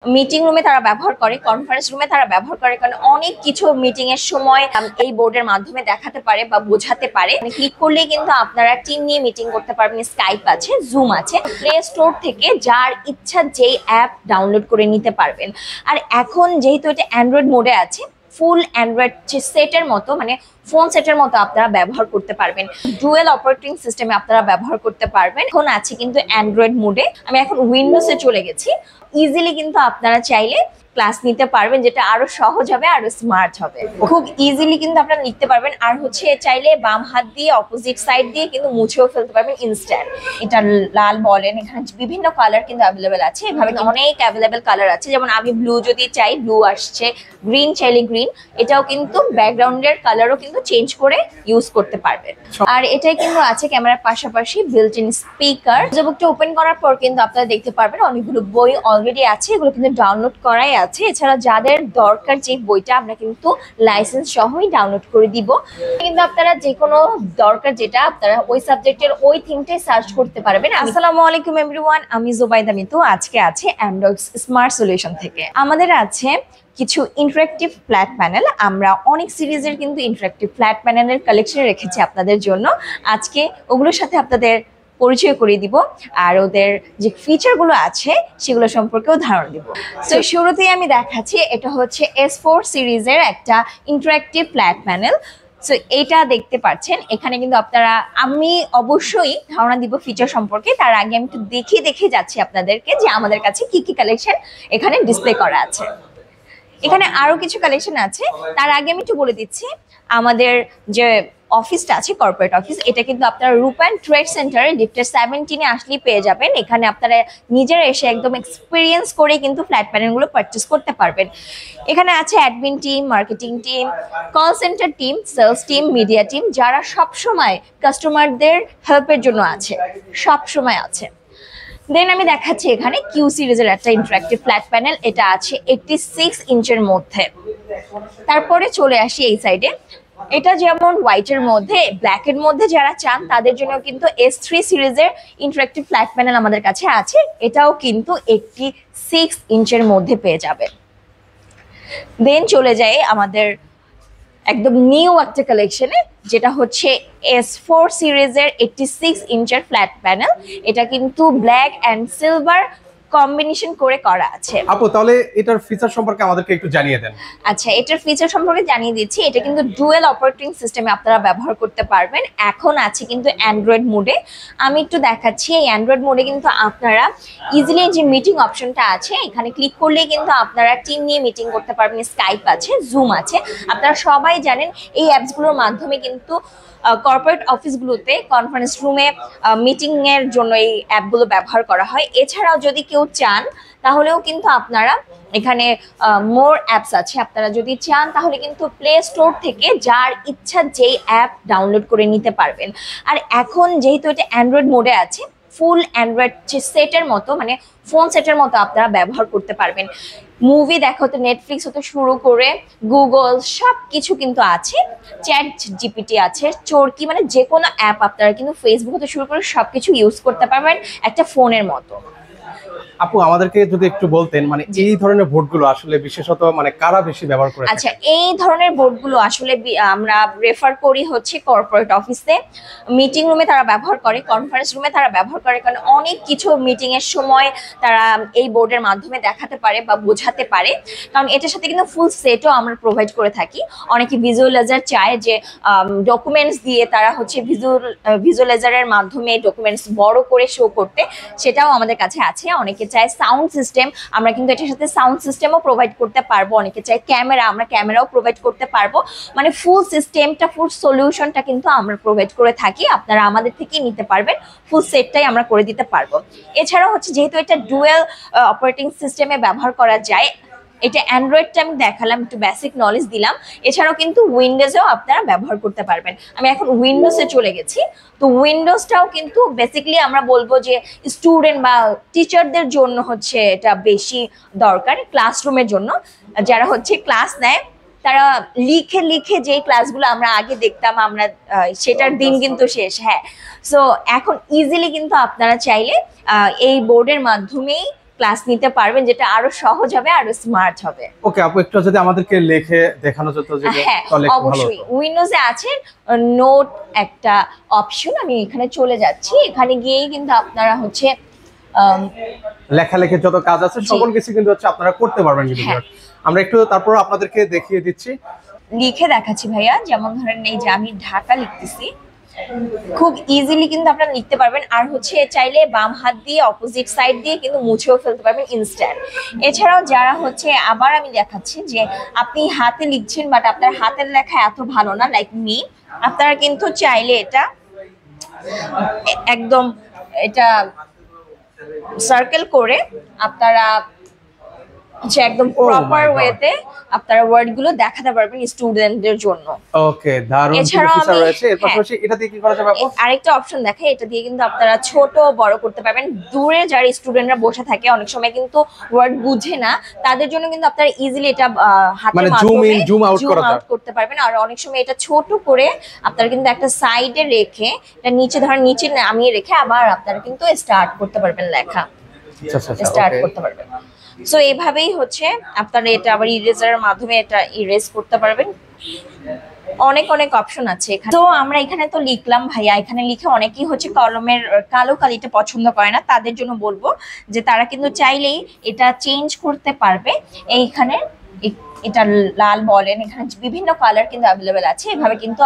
Meeting রুমে তারা ব্যবহার করে, কনফারেন্স রুমে তারা ব্যবহার করে, কারণ অনেক কিছু মিটিং এর সময় এই বোর্ডের মাধ্যমে দেখাতে পারে বা বোঝাতে পারে। ক্লিক করলেই কিন্তু আপনারা টিম নিয়ে মিটিং করতে পারবেন। স্কাইপ আছে, জুম আছে। প্লে স্টোর থেকে যার ইচ্ছা যেই অ্যাপ ডাউনলোড করে নিতে পারবেন। আর এখন যেহেতু এটা অ্যান্ড্রয়েড মোডে আছে, ফুল অ্যান্ড্রয়েড সেটের মতো, মানে ফোন সেটের মতো আপনারা ব্যবহার করতে পারবেন। ডুয়েল অপারেটিং সিস্টেমে আপনারা ব্যবহার করতে পারবেন। এখন আছে কিন্তু অ্যান্ড্রয়েড মোডে। আমি এখন উইন্ডোজে চলে গেছি। ইজিলি কিন্তু আপনারা চাইলে ক্লাস নিতে পারবেন, যেটা আরো সহজ হবে, আরো স্মার্ট হবে। খুব ইজিলি কিন্তু আপনারা লিখতে পারবেন। আর হচ্ছে চাইলে বাম হাত দিয়ে অপোজিট সাইড দিয়ে কিন্তু মুছেও ফেলতে পারবেন ইনস্ট্যান্ট। এটা লাল বলেন, এখানে বিভিন্ন কালার কিন্তু অ্যাভেলেবেল আছে। এভাবে অনেক অ্যাভেলেবেল কালার আছে। যেমন আমি ব্লু যদি চাই, ব্লু আসছে, গ্রিন চাইলে গ্রিন। এটাও কিন্তু ব্যাকগ্রাউন্ডের কালারও কিন্তু চেঞ্জ করে ইউজ করতে পারবেন। আর এটাই কিন্তু আছে ক্যামেরার পাশাপাশি বিল্ট ইন স্পিকার। যে বুকটা ওপেন করার পর কিন্তু আপনারা দেখতে পারবেন অনেকগুলো বই অলরেডি আছে। এগুলো কিন্তু ডাউনলোড করাই আছে। এছাড়া যাদের দরকার যে বইটা, আমরা কিন্তু লাইসেন্স সহই ডাউনলোড করে দিব। কিন্তু আপনারা যে কোনো দরকার যেটা, আপনারা ওই সাবজেক্টের ওই থিমটাই সার্চ করতে পারবেন। আসসালামু আলাইকুম এভরিওয়ান, আমি জুবাইদা মিতু। আজকে আছে অ্যান্ড্রয়েড স্মার্ট সলিউশন থেকে। আমাদের আছে কিছু ইন্টারেক্টিভ ফ্ল্যাট প্যানেল। আমরা অনেক সিরিজের কিন্তু ইন্টারেক্টিভ ফ্ল্যাট প্যানেলের কালেকশন রেখেছি আপনাদের জন্য। আজকে ওগুলোর সাথে আপনাদের পরিচয় করিয়ে দিব, আর ওদের যে ফিচারগুলো আছে সেগুলো সম্পর্কেও ধারণা দিব। তো শুরুতেই আমি দেখাচ্ছি, এটা হচ্ছে S4 সিরিজের একটা ইন্টারেক্টিভ ফ্ল্যাট প্যানেল। সো এইটা দেখতে পাচ্ছেন। এখানে কিন্তু আপনারা, আমি অবশ্যই ধারণা দিব ফিচার সম্পর্কে। তার আগে আমি একটু দেখে যাচ্ছি আপনাদেরকে যে আমাদের কাছে কি কি কালেকশন এখানে ডিসপ্লে করা আছে। এখানে আরো কিছু কালেকশন আছে। তার আগে আমি একটু বলে দিচ্ছি, আমাদের যে অফিসটা আছে, কর্পোরেট অফিস, এটা কিন্তু আপনারা রূপায়ণ ট্রেড সেন্টারে লিফটের 17-এ আসলেই পেয়ে যাবেন। এখানে আপনারা নিজেরা এসে একদম এক্সপিরিয়েন্স করে কিন্তু ফ্ল্যাট প্যানেলগুলো পারচেস করতে পারবেন। এখানে আছে admin team, marketing team, call centre team, sales team, media team, যারা সবসময় কাস্টমারদের হেল্পের জন্য আছে, সবসময় আছে। দেন আমি দেখাচ্ছি এখানে কিউ সিরিজের একটা ইন্টারেক্টিভ ফ্ল্যাট প্যানেল। এটা আছে 86 ইঞ্চের মধ্যে। তারপরে চলে আসি এই সাইডে। এটা যেমন হোয়াইটের মধ্যে, ব্ল্যাকের মধ্যে যারা চান তাদের জন্য কিন্তু S3 সিরিজের ইন্টারেক্টিভ ফ্ল্যাট প্যানেল আমাদের কাছে আছে। এটাও কিন্তু 86 ইঞ্চের মধ্যে পেয়ে যাবে। দেন চলে যায় আমাদের একদম নিউ একটা কালেকশনে, যেটা হচ্ছে S4 সিরিজের 86 ইঞ্চের ফ্ল্যাট প্যানেল। এটা কিন্তু ব্ল্যাক অ্যান্ড সিলভার কম্বিনেশন করে করা আছে। আপু, তাহলে এটার ফিচার সম্পর্কে আমাদেরকে একটু জানিয়ে দেন। আচ্ছা, এটার ফিচার সম্পর্কে জানিয়ে দিচ্ছি। এটা কিন্তু ডুয়েল অপারেটিং সিস্টেমে আপনারা ব্যবহার করতে পারবেন। এখন আছে কিন্তু অ্যান্ড্রয়েড মোডে। আমি একটু দেখাচ্ছি। এই অ্যান্ড্রয়েড মোডে কিন্তু আপনারা ইজিলি যে মিটিং অপশনটা আছে, এখানে ক্লিক করলেই কিন্তু আপনারা টিম নিয়ে মিটিং করতে পারবেন। স্কাইপ আছে, জুম আছে। আপনারা সবাই জানেন এই অ্যাপসগুলোর মাধ্যমে কিন্তু কর্পোরেট অফিসগুলোতে কনফারেন্স রুমে মিটিং এর জন্য এই অ্যাপগুলো ব্যবহার করা হয়। এছাড়াও যদি কেউ চান তাহলেও কিন্তু আপনারা এখানে মোর অ্যাপস আছে। আপনারা যদি চান তাহলে কিন্তু প্লে স্টোর থেকে যার ইচ্ছা যেই অ্যাপ ডাউনলোড করে নিতে পারবেন। আর এখন যেহেতু এটা অ্যান্ড্রয়েড মোডে আছে, ফুল অ্যান্ড্রয়েড সেটের মতো, মানে ফোন সেটের মতো আপনারা ব্যবহার করতে পারবেন। মুভি দেখা হতে, নেটফ্লিক্স হতে শুরু করে গুগল, সব কিছু কিন্তু আছে। চ্যাট জিপিটি আছে, চরকি, মানে যে কোনো অ্যাপ আপনারা কিন্তু ফেসবুক হতে শুরু করে সবকিছু ইউজ করতে পারবেন একটা ফোনের মতো। আপু, আমাদেরকে যদি একটু বলতেন, মানে এই ধরনের বোর্ডগুলো আসলে বিশেষত মানে কারা বেশি ব্যবহার করে? আচ্ছা, এই ধরনের বোর্ডগুলো আসলে আমরা রেফার করি হচ্ছে কর্পোরেট অফিসে, মিটিং রুমে তারা ব্যবহার করে, কনফারেন্স রুমে তারা ব্যবহার করে, কারণ অনেক কিছু মিটিং এর সময় তারা এই বোর্ডের মাধ্যমে দেখাতে পারে বা বোঝাতে পারে। কারণ এটার সাথে কিন্তু ফুল সেটও আমরা প্রোভাইড করে থাকি। অনেকে ভিজুয়ালাইজার চায় যে ডকুমেন্টস দিয়ে তারা হচ্ছে ভিজুয়ালাইজারের মাধ্যমে ডকুমেন্টস বড় করে শো করতে, সেটাও আমাদের কাছে আছে। অনেকে চায় সাউন্ড সিস্টেম, আমরা কিন্তু এটার সাথে সাউন্ড সিস্টেমও প্রোভাইড করতে পারবো। অনেকে চায় ক্যামেরা, আমরা ক্যামেরাও প্রোভাইড করতে পারবো। মানে ফুল সিস্টেমটা, ফুল সলিউশনটা কিন্তু আমরা প্রোভাইড করে থাকি। আপনারা আমাদের থেকেই নিতে পারবেন, ফুল সেটটাই আমরা করে দিতে পারবো। এছাড়াও হচ্ছে যেহেতু এটা ডুয়েল অপারেটিং সিস্টেমে ব্যবহার করা যায়, এটা অ্যান্ড্রয়েডটা আমি দেখালাম, একটু বেসিক নলেজ দিলাম। এছাড়াও কিন্তু উইন্ডোজেও আপনারা ব্যবহার করতে পারবেন। আমি এখন উইন্ডোজে চলে গেছি। তো উইন্ডোজটাও কিন্তু বেসিক্যালি আমরা বলবো যে স্টুডেন্ট বা টিচারদের জন্য হচ্ছে এটা বেশি দরকার। ক্লাসরুমের জন্য যারা হচ্ছে ক্লাস নেয়, তারা লিখে লিখে যেই ক্লাসগুলো আমরা আগে দেখতাম, আমরা সেটার দিন কিন্তু শেষ। হ্যাঁ, সো এখন ইজিলি কিন্তু আপনারা চাইলে এই বোর্ডের মাধ্যমেই ক্লাস নিতে পারবেন, যেটা আরো সহজ হবে, আরো স্মার্ট হবে। ওকে আপু, একটু যদি আমাদেরকে লিখে দেখানো যেত যে হ্যাঁ তাহলে একটু ভালো অবশ্যই, হতো। উইন্ডোজে আছে নোট একটা অপশন, আমি এখানে চলে যাচ্ছি। এখানে গিয়েই কিন্তু আপনারা হচ্ছে লেখালেখির যত কাজ আছে সকল কিছু কিন্তু হচ্ছে আপনারা করতে পারবেন কিন্তু। হ্যাঁ। আমরা একটু তারপর আপনাদেরকে দেখিয়ে দিচ্ছি। লিখে দেখাচ্ছি ভাইয়া। যেমন ধরেন এই যে আমি ঢাকা লিখতেছি, খুব ইজিলি কিন্তু আপনারা লিখতে পারবেন। আর হচ্ছে চাইলে বাম হাত দিয়ে অপোজিট সাইড দিয়ে কিন্তু মুছেও ফেলতে পারবেন ইনস্ট্যান্ট। এছাড়াও যারা হচ্ছে, আবার আমি দেখাচ্ছি যে আপনি হাতে লিখছেন বাট আপনার হাতের লেখা এত ভালো না, লাইক মি, আপনারা কিন্তু চাইলে এটা একদম এটা সার্কেল করে আপনারা হচ্ছে একদম Oh my প্রপার God. ওয়েতে আপনারা ওয়ার্ড গুলো দেখাতে পারবেন স্টুডেন্টদের জন্য। ওকে, দারুণ এছাড়াও ফিচার আমি- রয়েছে। এর পাশাপাশি এটা দিয়ে কি করা যাবে আপু? আরেকটা অপশন দেখে, এটা দিয়ে কিন্তু আপনারা ছোট বড় করতে পারবেন। দূরে যারা স্টুডেন্টরা বসে থাকে অনেক সময় কিন্তু ওয়ার্ড বুঝে না, তাদের জন্য কিন্তু আপনারা ইজিলি এটা হাতের মানে মাধ্যমে zoom in, zoom out করা যায়। করতে পারবেন। আর অনেক সময় এটা ছোট করে আপনারা কিন্তু একটা সাইডে রেখে এটা নিচে ধরেন নিচে নামিয়ে রেখে আবার আপনারা কিন্তু স্টার্ট করতে পারবেন লেখা, আচ্ছা আচ্ছা, স্টার্ট ওকে। করতে পারবেন। সো এভাবেই হচ্ছে আপনারা এটা আবার ইরেজারের মাধ্যমে এটা ইরেজ করতে পারবেন। অনেক অনেক অপশন আছে এখানে। তো আমরা এখানে তো লিখলাম ভাইয়া, এখানে লিখে অনেকেই হচ্ছে কলমের কালো কালিটা পছন্দ করে না, তাদের জন্য বলবো যে তারা কিন্তু চাইলেই এটা চেঞ্জ করতে পারবে। এইখানে এটা লাল বলেন, এখানে বিভিন্ন কালার কিন্তু অ্যাভেলেবেল আছে। এভাবে কিন্তু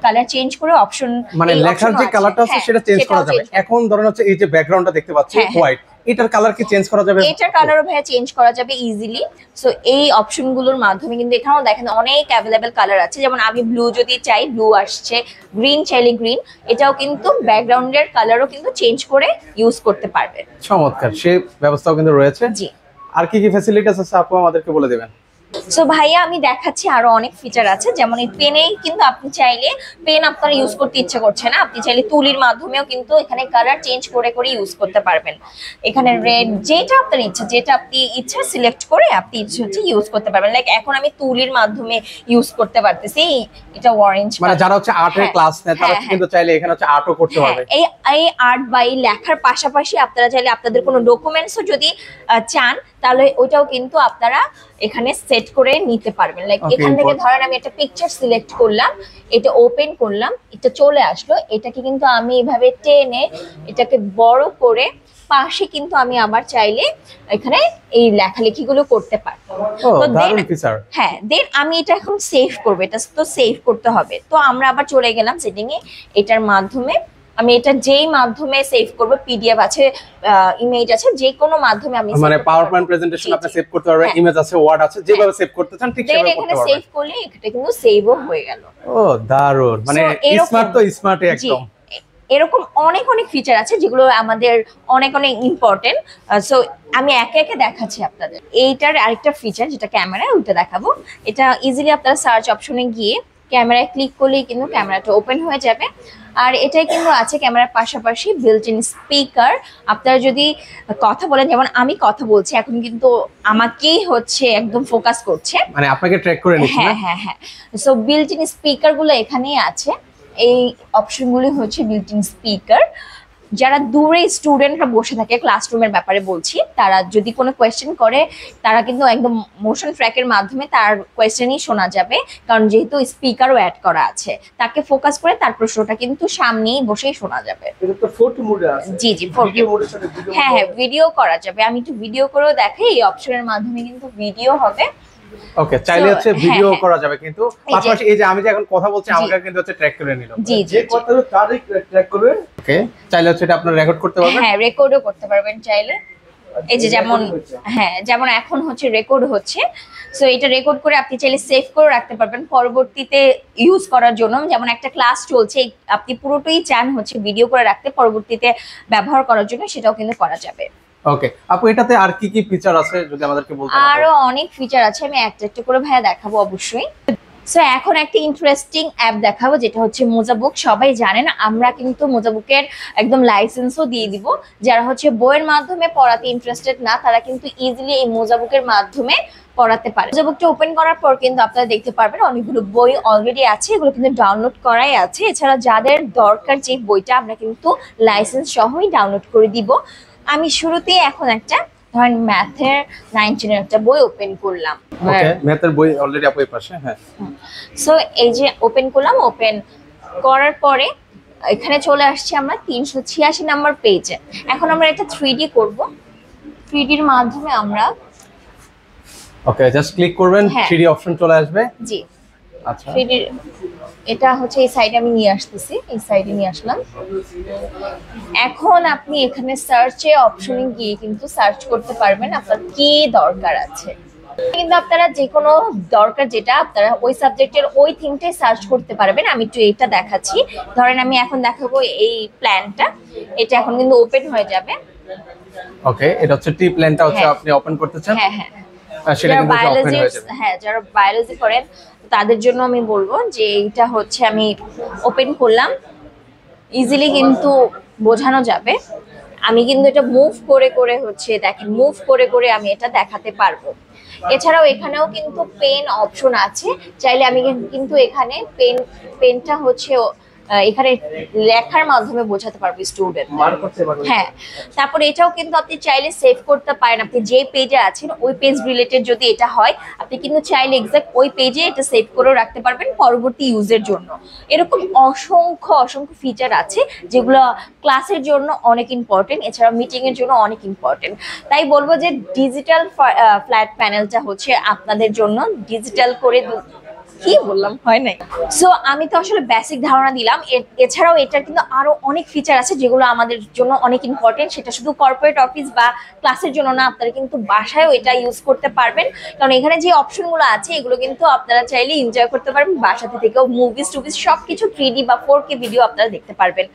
কালার চেঞ্জ করে অপশন, মানে লেখার যে কালারটা আছে সেটা চেঞ্জ করা যাবে। এখন ধরেন হচ্ছে এই যে ব্যাকগ্রাউন্ডটা দেখতে পাচ্ছি হ্যাঁ, হ্যাঁ। হোয়াইট, এটার কালার কি চেঞ্জ করা যাবে? এটার কালারও ভাইয়া চেঞ্জ করা যাবে ইজিলি। সো এই অপশনগুলোর মাধ্যমে কিন্তু এখানেও দেখেন অনেক অ্যাভেলেবেল কালার আছে। যেমন আমি ব্লু যদি চাই ব্লু আসছে, গ্রিন চাইলে গ্রিন, এটাও কিন্তু ব্যাকগ্রাউন্ডের কালারও কিন্তু চেঞ্জ করে ইউজ করতে পারবে। চমৎকার, সেই ব্যবস্থাও কিন্তু রয়েছে। জি। আর কি কি ফ্যাসিলিটিস আছে আপু আমাদেরকে বলে দেবেন? সো ভাইয়া আমি দেখাচ্ছি আরো অনেক ফিচার আছে। যেমন এই পেনেই কিন্তু আপনি চাইলে, পেন আপনারা ইউজ করতে ইচ্ছে করছে না, আপনি চাইলে তুলির মাধ্যমেও কিন্তু এখানে কালার চেঞ্জ করে করে ইউজ করতে পারবেন। এখানে রেড, যেটা আপনার ইচ্ছা, যেটা আপনি ইচ্ছা সিলেক্ট করে আপনি ইচ্ছে হচ্ছে ইউজ করতে পারবেন। লাইক এখন আমি তুলির মাধ্যমে ইউজ করতে পারতেছি, এটা অরেঞ্জ। মানে যারা হচ্ছে আর্টের ক্লাস নেয় তারা কিন্তু চাইলে এখানে হচ্ছে আর্টও করতে পারবে। এই এই আর্ট বা এই লেখার পাশাপাশি আপনারা চাইলে আপনাদের কোনো ডকুমেন্টসও যদি চান তাহলে ওইটাও কিন্তু আপনারা এখানে সেট করে নিতে পারবেন। লাইক Okay, এখান থেকে ধরেন আমি একটা পিকচার সিলেক্ট করলাম, এটা ওপেন করলাম, এটা চলে আসলো, এটাকে কিন্তু আমি এভাবে টেনে এটাকে বড় করে পাশে কিন্তু আমি আবার চাইলে এখানে এই লেখালেখিগুলো করতে পারবো। ও তো দারুণ then- ফিচার। হ্যাঁ, দেন আমি এটা এখন সেভ করবো, এটা তো সেভ করতে হবে। তো আমরা আবার চলে গেলাম সেটিং এ, এটার মাধ্যমে আমি এটা যেই মাধ্যমে সেভ করব, পিডিএফ আছে, ইমেজ আছে, যে কোনো মাধ্যমে আমি মানে পাওয়ার পয়েন্ট প্রেজেন্টেশন আপনি সেভ করতে পারবেন, হ্যাঁ। ইমেজ আছে, ওয়ার্ড আছে, যেভাবে সেভ করতে চান ঠিক সেভাবে এখানে করতে সেভ পারবেন। করলে এটা কিন্তু সেভও হয়ে গেল। ও দারুণ, মানে So, এরকম- স্মার্ট তো স্মার্টই জি, একদম। এরকম অনেক অনেক ফিচার আছে যেগুলো আমাদের অনেক অনেক ইম্পর্টেন্ট। সো আমি একে একে দেখাচ্ছি আপনাদের। এইটার আরেকটা ফিচার যেটা ক্যামেরায়, ওইটা দেখাবো। এটা ইজিলি আপনারা সার্চ অপশনে গিয়ে ক্যামেরায় ক্লিক করলেই কিন্তু ক্যামেরাটা ওপেন হয়ে যাবে। আর এটাই কিন্তু আছে ক্যামেরার পাশাপাশি বিল্ট ইন স্পিকার। আপনারা যদি কথা বলেন, যেমন আমি কথা বলছি এখন কিন্তু আমাকেই হচ্ছে একদম ফোকাস করছে। মানে আপনাকে ট্র্যাক করে নিচ্ছে না? হ্যাঁ হ্যাঁ হ্যাঁ। সো বিল্ট ইন স্পিকার গুলো এখানেই আছে। এই অপশনগুলি হচ্ছে বিল্ট ইন স্পিকার। যারা দূরে স্টুডেন্টরা বসে থাকে, ক্লাসরুমের ব্যাপারে বলছি, তারা যদি কোনো কোয়েশ্চেন করে তারা কিন্তু একদম মোশন ট্র্যাকের মাধ্যমে তার কোয়েশ্চেনই শোনা যাবে, কারণ যেহেতু স্পিকারও অ্যাড করা আছে, তাকে ফোকাস করে তার প্রশ্নটা কিন্তু সামনেই বসেই শোনা যাবে। এটা তো 4K মোডে আছে। জি জি, 4K ভিডিও মোডের সাথে ভিডিও হ্যাঁ হ্যাঁ, ভিডিও করা যাবে। আমি একটু ভিডিও করেও দেখাই, এই অপশনের মাধ্যমে কিন্তু ভিডিও হবে। ওকে, চাইলে So, হচ্ছে হ্যাঁ, ভিডিও হ্যাঁ। করা যাবে, কিন্তু এই যে- পাশাপাশি এই যে আমি যে এখন কথা বলছি জি। আমাকে কিন্তু হচ্ছে ট্র্যাক করে নিল। জি জি যে কথা হলো তারই ট্র্যাক করবে। ওকে, চাইলে হচ্ছে এটা আপনারা রেকর্ড করতে পারবেন। হ্যাঁ, রেকর্ডও করতে পারবেন চাইলে। এই যে যেমন, হ্যাঁ যেমন এখন হচ্ছে রেকর্ড হচ্ছে, সো এটা রেকর্ড করে আপনি চাইলে সেভ করে রাখতে পারবেন পরবর্তীতে ইউজ করার জন্য। যেমন একটা ক্লাস চলছে, আপনি পুরোটাই চান হচ্ছে ভিডিও করে রাখতে, পরবর্তীতে ব্যবহার করার জন্য, সেটাও কিন্তু করা যাবে। ওকে আপু, এটাতে আর কি কি ফিচার আছে যদি আমাদেরকে বলতেন? আরো অনেক ফিচার আছে, আমি একটা একটা করে ভাইয়া দেখাবো অবশ্যই। সো এখন একটা ইন্টারেস্টিং অ্যাপ দেখাবো, যেটা হচ্ছে মোজাবুক। সবাই জানেন আমরা কিন্তু মোজাবুকের একদম লাইসেন্সও দিয়ে দিব। যারা হচ্ছে বইয়ের মাধ্যমে পড়াতে ইন্টারেস্টেড না, তারা কিন্তু ইজিলি এই মোজাবুকের মাধ্যমে পড়াতে পারে। মোজাবুকটা ওপেন করার পর কিন্তু আপনারা দেখতে পারবেন অনেকগুলো বই অলরেডি আছে, এগুলো কিন্তু ডাউনলোড করাই আছে। এছাড়া যাদের দরকার যে বইটা, আমরা কিন্তু লাইসেন্স সহই ডাউনলোড করে দিব। আমি শুরুতেই এখন একটা ধরেন ম্যাথের 19 এর একটা বই ওপেন করলাম, ওকে ম্যাথের বই অলরেডি আপু এই পাশে। হ্যাঁ, সো এই যে ওপেন করলাম, ওপেন করার পরে এখানে চলে আসছি আমরা 386 নাম্বার পেজে। এখন আমরা এটা 3D করব। 3D এর মাধ্যমে আমরা ওকে জাস্ট ক্লিক করবেন, হ্যাঁ। 3D অপশন চলে আসবে। জি আচ্ছা 3D এটা হচ্ছে এই সাইডে আমি নিয়ে আসতেছি, এই সাইডে নিয়ে আসলাম। এখন আপনি এখানে সার্চে অপশনে গিয়ে কিন্তু সার্চ করতে পারবেন আপনার কি দরকার আছে। কিন্তু আপনারা যে কোনো দরকার যেটা আপনারা ওই সাবজেক্টের ওই থিমটাই সার্চ করতে পারবেন। আমি একটু এটা দেখাচ্ছি, ধরেন আমি এখন দেখাবো এই প্ল্যানটা, এটা এখন কিন্তু ওপেন হয়ে যাবে। ওকে এটা হচ্ছে টি প্ল্যানটা হচ্ছে হ্যাঁ। আপনি ওপেন করতে চান। হ্যাঁ হ্যাঁ, সেটা যারা কিন্তু ওপেন বায়োলজি, হয়ে যাবে। হ্যাঁ যারা বায়োলজি করেন তাদের জন্য আমি বলবো যে এইটা হচ্ছে আমি ওপেন করলাম, ইজিলি কিন্তু বোঝানো যাবে। আমি কিন্তু এটা মুভ করে করে হচ্ছে দেখেন, মুভ করে করে আমি এটা দেখাতে পারবো। এছাড়াও এখানেও কিন্তু পেন অপশন আছে, চাইলে আমি কিন্তু এখানে পেনটা হচ্ছে এখানে লেখার মাধ্যমে বোঝাতে পারবো স্টুডেন্ট। মার্ক করতে পারবেন। হ্যাঁ, তারপরে এটাও কিন্তু আপনি চাইলে সেভ করতে পারেন। আপনি যে পেজে আছেন ওই পেজ রিলেটেড যদি এটা হয়, আপনি কিন্তু চাইলে এক্সাক্ট ওই পেজে এটা সেভ করেও রাখতে পারবেন পরবর্তী ইউজের জন্য। এরকম অসংখ্য অসংখ্য ফিচার আছে যেগুলো ক্লাসের জন্য অনেক ইম্পর্টেন্ট, এছাড়া মিটিং এর জন্য অনেক ইম্পর্টেন্ট। তাই বলবো যে ডিজিটাল ফ্ল্যাট প্যানেলটা হচ্ছে আপনাদের জন্য। ডিজিটাল করে কি বললাম হয় নাই। সো আমি তো আসলে বেসিক ধারণা দিলাম, এছাড়াও এটার কিন্তু আরো অনেক ফিচার আছে যেগুলো আমাদের জন্য অনেক ইম্পর্টেন্ট। সেটা শুধু কর্পোরেট অফিস বা ক্লাসের জন্য না, আপনারা কিন্তু বাসায়ও এটা ইউজ করতে পারবেন। কারণ এখানে যে অপশনগুলো আছে এগুলো কিন্তু আপনারা চাইলে এনজয় করতে পারবেন বাসাতে থেকেও। মুভিজ টুভিজ সবকিছু 3D বা 4K ভিডিও আপনারা দেখতে পারবেন।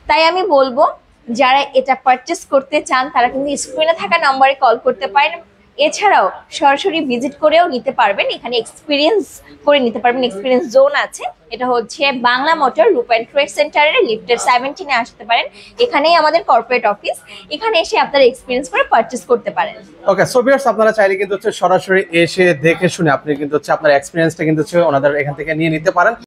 তাই আমি বলবো যারা এটা পারচেস করতে চান তারা কিন্তু স্ক্রিনে থাকা নম্বরে কল করতে পারেন। এছাড়াও সরাসরি ভিজিট করেও নিতে পারবেন, এখানে এক্সপিরিয়েন্স করে নিতে পারবেন। এক্সপিরিয়েন্স জোন আছে, এটা হচ্ছে বাংলা মোটর রূপায়ণ ট্রেড সেন্টারের লিফটের 17 এ আসতে পারেন। এখানেই আমাদের কর্পোরেট অফিস, এখানে এসে আপনারা এক্সপিরিয়েন্স করে পারচেস করতে পারেন। ওকে সো ভিউয়ার্স আপনারা চাইলে কিন্তু হচ্ছে সরাসরি এসে দেখে শুনে আপনি কিন্তু হচ্ছে আপনার এক্সপেরিয়েন্সটা কিন্তু হচ্ছে ওনাদের এখান থেকে নিয়ে নিতে পারেন।